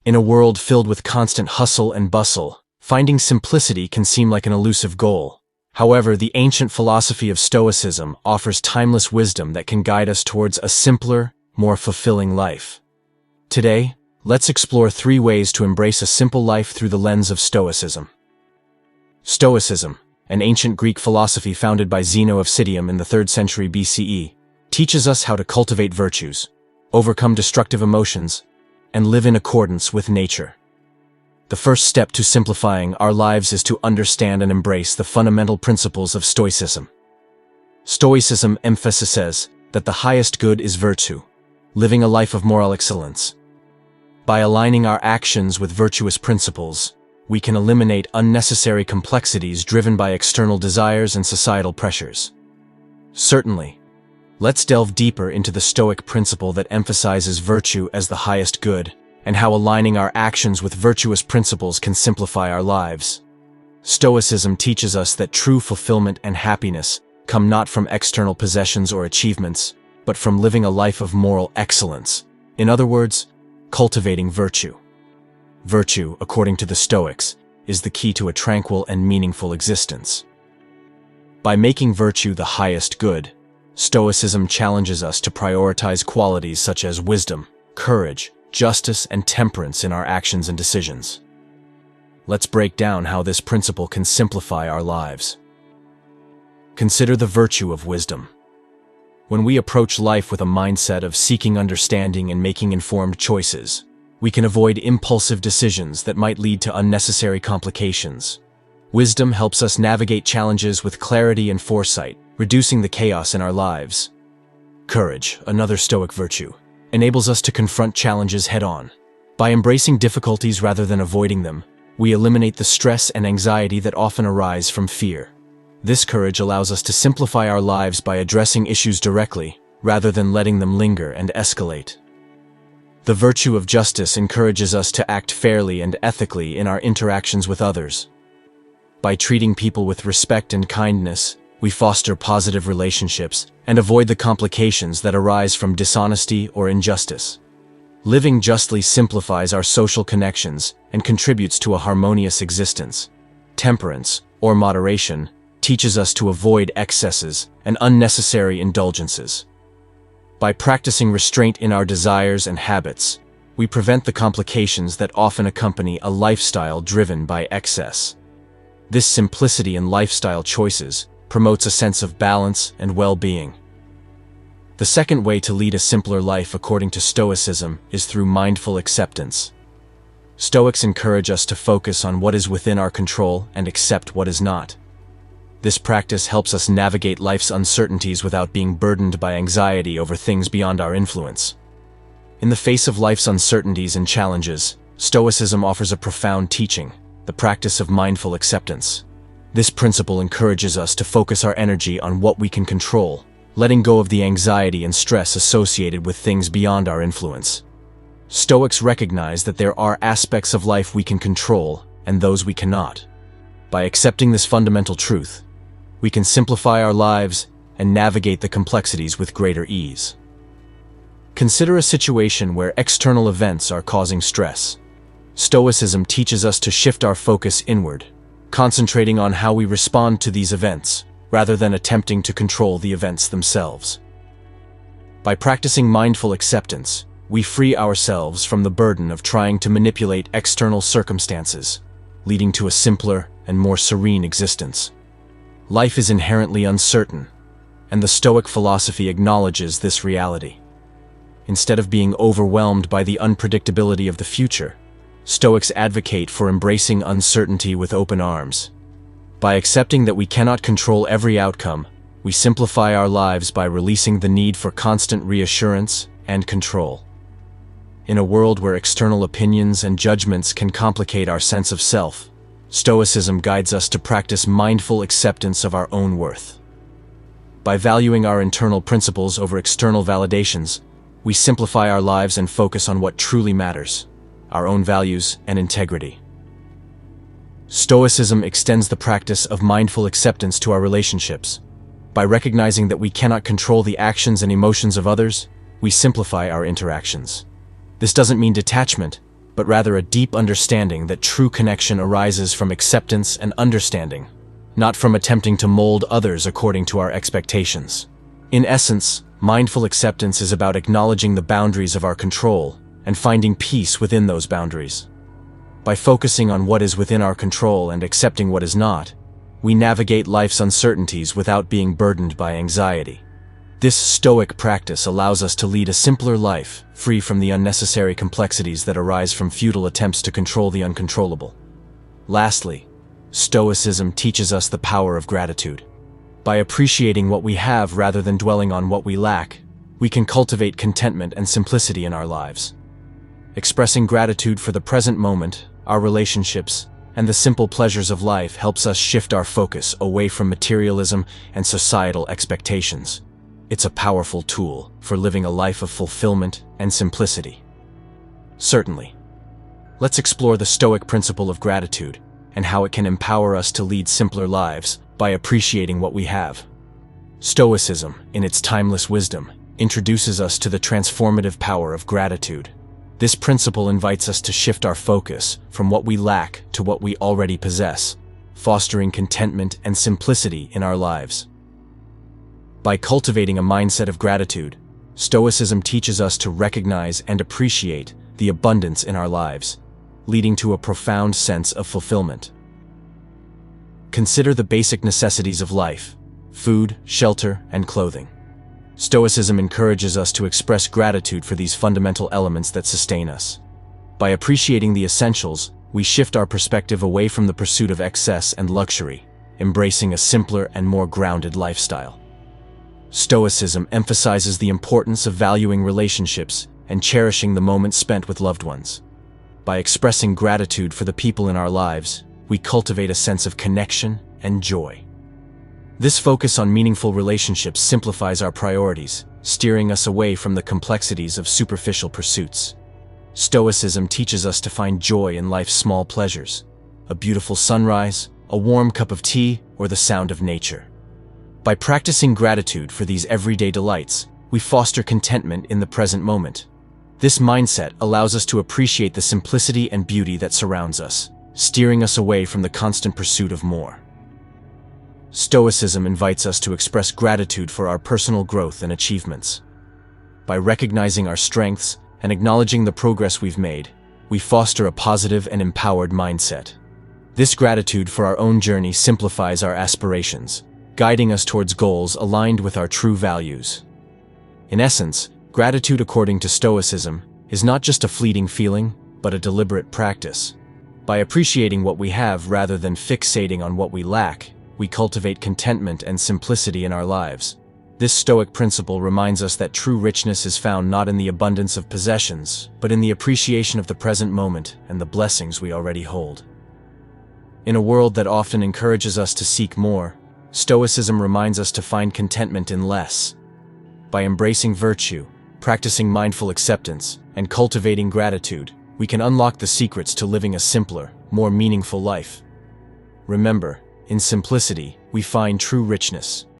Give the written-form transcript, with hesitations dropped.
In a world filled with constant hustle and bustle, finding simplicity can seem like an elusive goal. However, the ancient philosophy of Stoicism offers timeless wisdom that can guide us towards a simpler, more fulfilling life. Today, let's explore 3 ways to embrace a simple life through the lens of Stoicism. Stoicism, an ancient Greek philosophy founded by Zeno of Citium in the 3rd century BCE, teaches us how to cultivate virtues, overcome destructive emotions, and live in accordance with nature. The first step to simplifying our lives is to understand and embrace the fundamental principles of Stoicism. Stoicism emphasizes that the highest good is virtue, living a life of moral excellence. By aligning our actions with virtuous principles, we can eliminate unnecessary complexities driven by external desires and societal pressures. Certainly, let's delve deeper into the Stoic principle that emphasizes virtue as the highest good, and how aligning our actions with virtuous principles can simplify our lives. Stoicism teaches us that true fulfillment and happiness come not from external possessions or achievements, but from living a life of moral excellence. In other words, cultivating virtue. Virtue, according to the Stoics, is the key to a tranquil and meaningful existence. By making virtue the highest good, Stoicism challenges us to prioritize qualities such as wisdom, courage, justice, and temperance in our actions and decisions. Let's break down how this principle can simplify our lives. Consider the virtue of wisdom. When we approach life with a mindset of seeking understanding and making informed choices, we can avoid impulsive decisions that might lead to unnecessary complications. Wisdom helps us navigate challenges with clarity and foresight, reducing the chaos in our lives. Courage, another Stoic virtue, enables us to confront challenges head-on. By embracing difficulties rather than avoiding them, we eliminate the stress and anxiety that often arise from fear. This courage allows us to simplify our lives by addressing issues directly, rather than letting them linger and escalate. The virtue of justice encourages us to act fairly and ethically in our interactions with others. By treating people with respect and kindness, we foster positive relationships and avoid the complications that arise from dishonesty or injustice. Living justly simplifies our social connections and contributes to a harmonious existence. Temperance, or moderation, teaches us to avoid excesses and unnecessary indulgences. By practicing restraint in our desires and habits, we prevent the complications that often accompany a lifestyle driven by excess. This simplicity in lifestyle choices promotes a sense of balance and well-being. The second way to lead a simpler life according to Stoicism is through mindful acceptance. Stoics encourage us to focus on what is within our control and accept what is not. This practice helps us navigate life's uncertainties without being burdened by anxiety over things beyond our influence. In the face of life's uncertainties and challenges, Stoicism offers a profound teaching, the practice of mindful acceptance. This principle encourages us to focus our energy on what we can control, letting go of the anxiety and stress associated with things beyond our influence. Stoics recognize that there are aspects of life we can control and those we cannot. By accepting this fundamental truth, we can simplify our lives and navigate the complexities with greater ease. Consider a situation where external events are causing stress. Stoicism teaches us to shift our focus inward, concentrating on how we respond to these events, rather than attempting to control the events themselves. By practicing mindful acceptance, we free ourselves from the burden of trying to manipulate external circumstances, leading to a simpler and more serene existence. Life is inherently uncertain, and the Stoic philosophy acknowledges this reality. Instead of being overwhelmed by the unpredictability of the future, Stoics advocate for embracing uncertainty with open arms. By accepting that we cannot control every outcome, we simplify our lives by releasing the need for constant reassurance and control. In a world where external opinions and judgments can complicate our sense of self, Stoicism guides us to practice mindful acceptance of our own worth. By valuing our internal principles over external validations, we simplify our lives and focus on what truly matters, our own values and integrity. Stoicism extends the practice of mindful acceptance to our relationships. By recognizing that we cannot control the actions and emotions of others, we simplify our interactions. This doesn't mean detachment, but rather a deep understanding that true connection arises from acceptance and understanding, not from attempting to mold others according to our expectations. In essence, mindful acceptance is about acknowledging the boundaries of our control and finding peace within those boundaries. By focusing on what is within our control and accepting what is not, we navigate life's uncertainties without being burdened by anxiety. This Stoic practice allows us to lead a simpler life, free from the unnecessary complexities that arise from futile attempts to control the uncontrollable. Lastly, Stoicism teaches us the power of gratitude. By appreciating what we have rather than dwelling on what we lack, we can cultivate contentment and simplicity in our lives. Expressing gratitude for the present moment, our relationships, and the simple pleasures of life helps us shift our focus away from materialism and societal expectations. It's a powerful tool for living a life of fulfillment and simplicity. Certainly. Let's explore the Stoic principle of gratitude and how it can empower us to lead simpler lives by appreciating what we have. Stoicism, in its timeless wisdom, introduces us to the transformative power of gratitude. This principle invites us to shift our focus from what we lack to what we already possess, fostering contentment and simplicity in our lives. By cultivating a mindset of gratitude, Stoicism teaches us to recognize and appreciate the abundance in our lives, leading to a profound sense of fulfillment. Consider the basic necessities of life: food, shelter, and clothing. Stoicism encourages us to express gratitude for these fundamental elements that sustain us. By appreciating the essentials, we shift our perspective away from the pursuit of excess and luxury, embracing a simpler and more grounded lifestyle. Stoicism emphasizes the importance of valuing relationships and cherishing the moments spent with loved ones. By expressing gratitude for the people in our lives, we cultivate a sense of connection and joy. This focus on meaningful relationships simplifies our priorities, steering us away from the complexities of superficial pursuits. Stoicism teaches us to find joy in life's small pleasures: a beautiful sunrise, a warm cup of tea, or the sound of nature. By practicing gratitude for these everyday delights, we foster contentment in the present moment. This mindset allows us to appreciate the simplicity and beauty that surrounds us, steering us away from the constant pursuit of more. Stoicism invites us to express gratitude for our personal growth and achievements. By recognizing our strengths and acknowledging the progress we've made, we foster a positive and empowered mindset. This gratitude for our own journey simplifies our aspirations, guiding us towards goals aligned with our true values. In essence, gratitude, according to Stoicism, is not just a fleeting feeling, but a deliberate practice. By appreciating what we have rather than fixating on what we lack, we cultivate contentment and simplicity in our lives. This Stoic principle reminds us that true richness is found not in the abundance of possessions, but in the appreciation of the present moment and the blessings we already hold. In a world that often encourages us to seek more, Stoicism reminds us to find contentment in less. By embracing virtue, practicing mindful acceptance, and cultivating gratitude, we can unlock the secrets to living a simpler, more meaningful life. Remember, in simplicity, we find true richness.